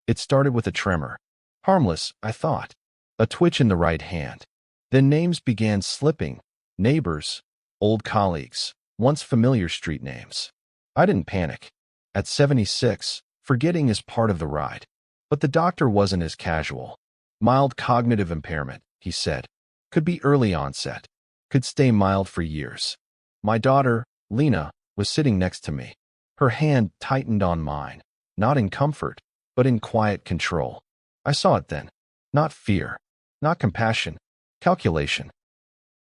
It started with a tremor. Harmless, I thought. A twitch in the right hand. Then names began slipping. Neighbors, old colleagues, once familiar street names. I didn't panic. At 76, forgetting is part of the ride. But the doctor wasn't as casual. Mild cognitive impairment, he said. Could be early onset. Could stay mild for years. My daughter, Lena, was sitting next to me. Her hand tightened on mine, not in comfort, but in quiet control. I saw it then. Not fear, not compassion, calculation.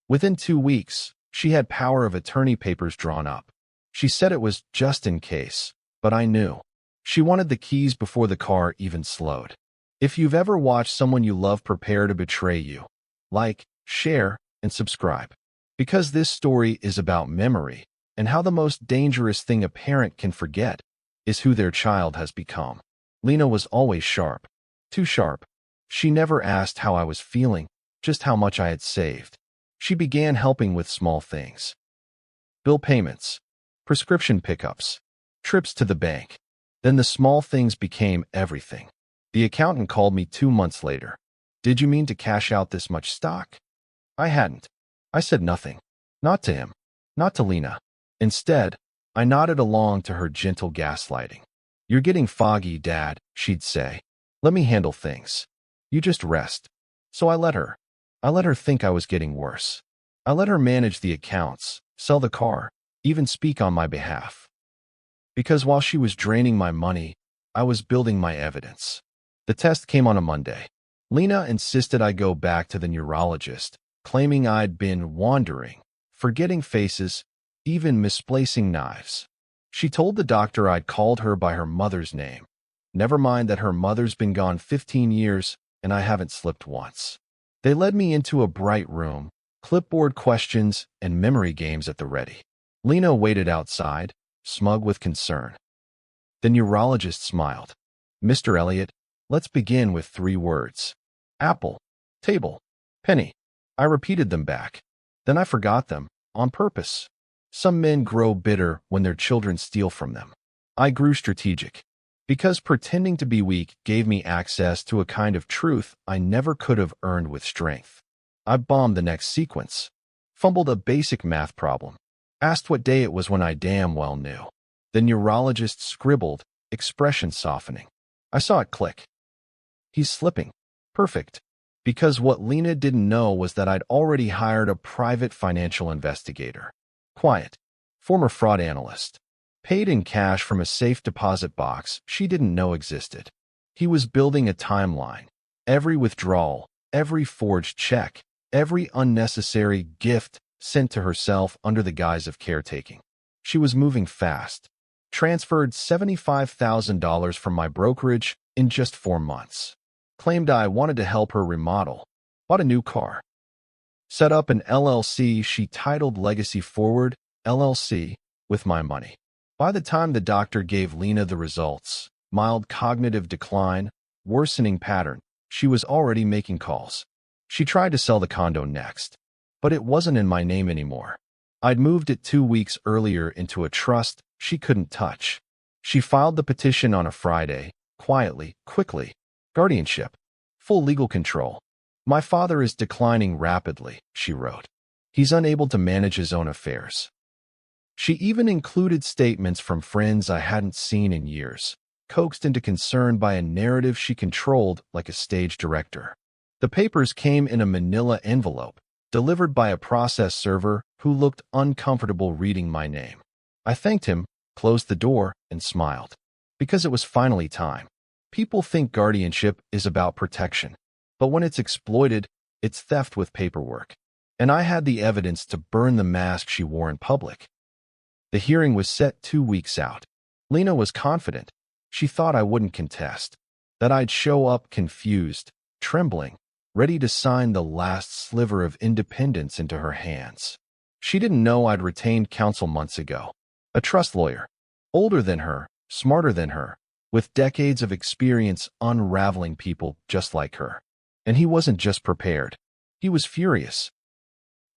Within 2 weeks, she had power of attorney papers drawn up. She said it was just in case, but I knew. She wanted the keys before the car even slowed. If you've ever watched someone you love prepare to betray you, like, share, and subscribe. Because this story is about memory, and how the most dangerous thing a parent can forget is who their child has become. Lena was always sharp. Too sharp. She never asked how I was feeling, just how much I had saved. She began helping with small things. Bill payments, prescription pickups, trips to the bank. Then the small things became everything. The accountant called me 2 months later. Did you mean to cash out this much stock? I hadn't. I said nothing. Not to him. Not to Lena. Instead, I nodded along to her gentle gaslighting. You're getting foggy, Dad, she'd say. Let me handle things. You just rest. So I let her. I let her think I was getting worse. I let her manage the accounts, sell the car, even speak on my behalf. Because while she was draining my money, I was building my evidence. The test came on a Monday. Lena insisted I go back to the neurologist, claiming I'd been wandering, forgetting faces, even misplacing knives. She told the doctor I'd called her by her mother's name. Never mind that her mother's been gone 15 years and I haven't slipped once. They led me into a bright room, clipboard questions and memory games at the ready. Lena waited outside, smug with concern. The neurologist smiled. Mr. Elliott, let's begin with 3 words. Apple, table, penny. I repeated them back. Then I forgot them, on purpose. Some men grow bitter when their children steal from them. I grew strategic. Because pretending to be weak gave me access to a kind of truth I never could have earned with strength. I bombed the next sequence. Fumbled a basic math problem. Asked what day it was when I damn well knew. The neurologist scribbled, expression softening. I saw it click. He's slipping. Perfect. Because what Lena didn't know was that I'd already hired a private financial investigator. Quiet. Former fraud analyst. Paid in cash from a safe deposit box she didn't know existed. He was building a timeline. Every withdrawal, every forged check, every unnecessary gift sent to herself under the guise of caretaking. She was moving fast. Transferred $75,000 from my brokerage in just 4 months. Claimed I wanted to help her remodel. Bought a new car. Set up an LLC she titled Legacy Forward, LLC, with my money. By the time the doctor gave Lena the results, mild cognitive decline, worsening pattern, she was already making calls. She tried to sell the condo next, but it wasn't in my name anymore. I'd moved it 2 weeks earlier into a trust she couldn't touch. She filed the petition on a Friday, quietly, quickly. Guardianship. Full legal control. My father is declining rapidly, she wrote. He's unable to manage his own affairs. She even included statements from friends I hadn't seen in years, coaxed into concern by a narrative she controlled like a stage director. The papers came in a manila envelope, delivered by a process server who looked uncomfortable reading my name. I thanked him, closed the door, and smiled. Because it was finally time. People think guardianship is about protection, but when it's exploited, it's theft with paperwork. And I had the evidence to burn the mask she wore in public. The hearing was set 2 weeks out. Lena was confident. She thought I wouldn't contest, that I'd show up confused, trembling, ready to sign the last sliver of independence into her hands. She didn't know I'd retained counsel months ago. A trust lawyer, older than her, smarter than her, with decades of experience unraveling people just like her. And he wasn't just prepared. He was furious.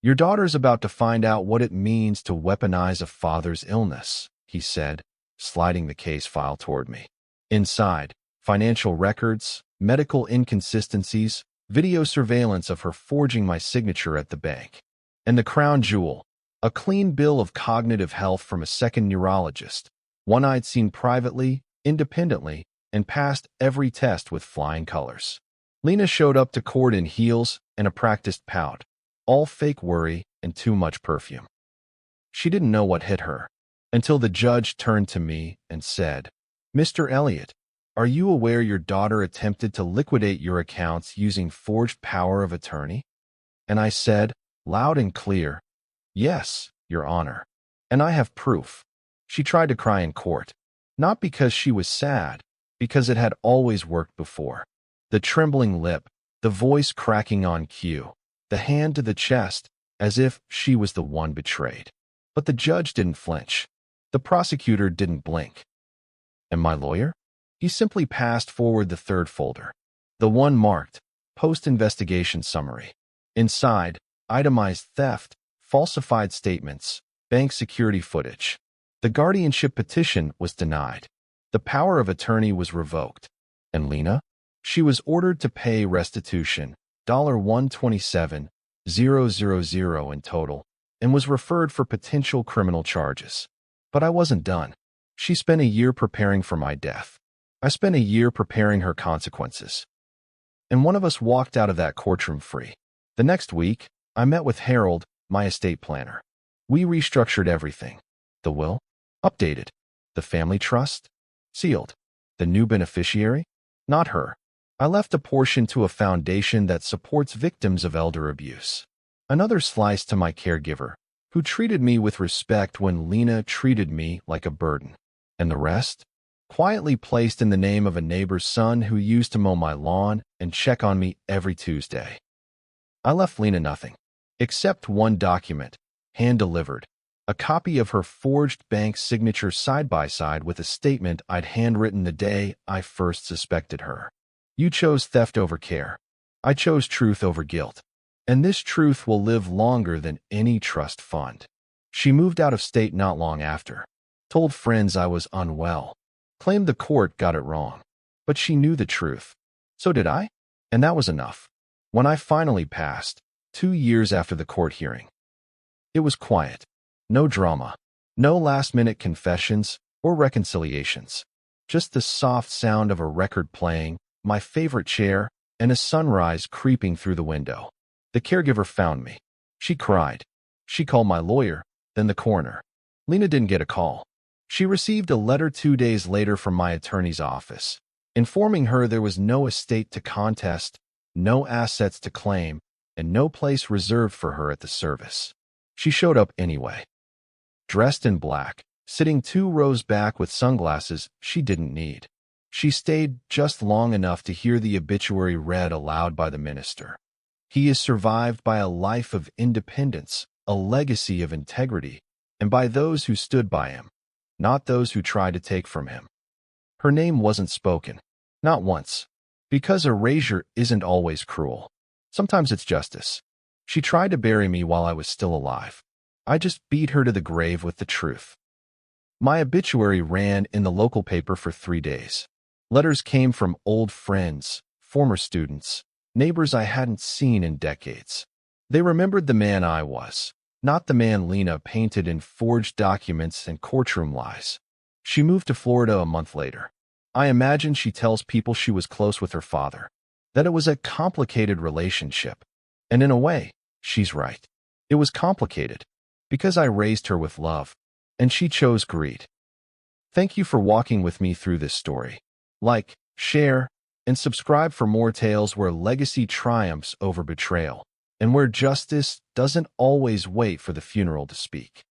Your daughter's about to find out what it means to weaponize a father's illness, he said, sliding the case file toward me. Inside, financial records, medical inconsistencies, video surveillance of her forging my signature at the bank. And the crown jewel, a clean bill of cognitive health from a second neurologist, one I'd seen privately, independently, and passed every test with flying colors. Lena showed up to court in heels and a practiced pout, all fake worry and too much perfume. She didn't know what hit her, until the judge turned to me and said, "Mr. Elliott, are you aware your daughter attempted to liquidate your accounts using forged power of attorney?" And I said, loud and clear, "Yes, Your Honor. And I have proof." She tried to cry in court, not because she was sad, because it had always worked before. The trembling lip, the voice cracking on cue, the hand to the chest, as if she was the one betrayed. But the judge didn't flinch. The prosecutor didn't blink. And my lawyer? He simply passed forward the third folder, the one marked Post-Investigation Summary. Inside, itemized theft, falsified statements, bank security footage. The guardianship petition was denied. The power of attorney was revoked. And Lena? She was ordered to pay restitution, $127,000 in total, and was referred for potential criminal charges. But I wasn't done. She spent a year preparing for my death. I spent a year preparing her consequences. And one of us walked out of that courtroom free. The next week, I met with Harold, my estate planner. We restructured everything. The will? Updated. The family trust? Sealed. The new beneficiary? Not her. I left a portion to a foundation that supports victims of elder abuse. Another slice to my caregiver, who treated me with respect when Lena treated me like a burden. And the rest? Quietly placed in the name of a neighbor's son who used to mow my lawn and check on me every Tuesday. I left Lena nothing, except one document, hand-delivered, a copy of her forged bank signature side by side with a statement I'd handwritten the day I first suspected her. You chose theft over care. I chose truth over guilt. And this truth will live longer than any trust fund. She moved out of state not long after, told friends I was unwell, claimed the court got it wrong. But she knew the truth. So did I. And that was enough. When I finally passed, 2 years after the court hearing, it was quiet. No drama. No last-minute confessions or reconciliations. Just the soft sound of a record playing, my favorite chair, and a sunrise creeping through the window. The caregiver found me. She cried. She called my lawyer, then the coroner. Lena didn't get a call. She received a letter 2 days later from my attorney's office, informing her there was no estate to contest, no assets to claim, and no place reserved for her at the service. She showed up anyway. Dressed in black, sitting 2 rows back with sunglasses she didn't need. She stayed just long enough to hear the obituary read aloud by the minister. He is survived by a life of independence, a legacy of integrity, and by those who stood by him, not those who tried to take from him. Her name wasn't spoken, not once, because erasure isn't always cruel. Sometimes it's justice. She tried to bury me while I was still alive. I just beat her to the grave with the truth. My obituary ran in the local paper for 3 days. Letters came from old friends, former students, neighbors I hadn't seen in decades. They remembered the man I was, not the man Lena painted in forged documents and courtroom lies. She moved to Florida a month later. I imagine she tells people she was close with her father, that it was a complicated relationship. And in a way, she's right. It was complicated, because I raised her with love, and she chose greed. Thank you for walking with me through this story. Like, share, and subscribe for more tales where legacy triumphs over betrayal, and where justice doesn't always wait for the funeral to speak.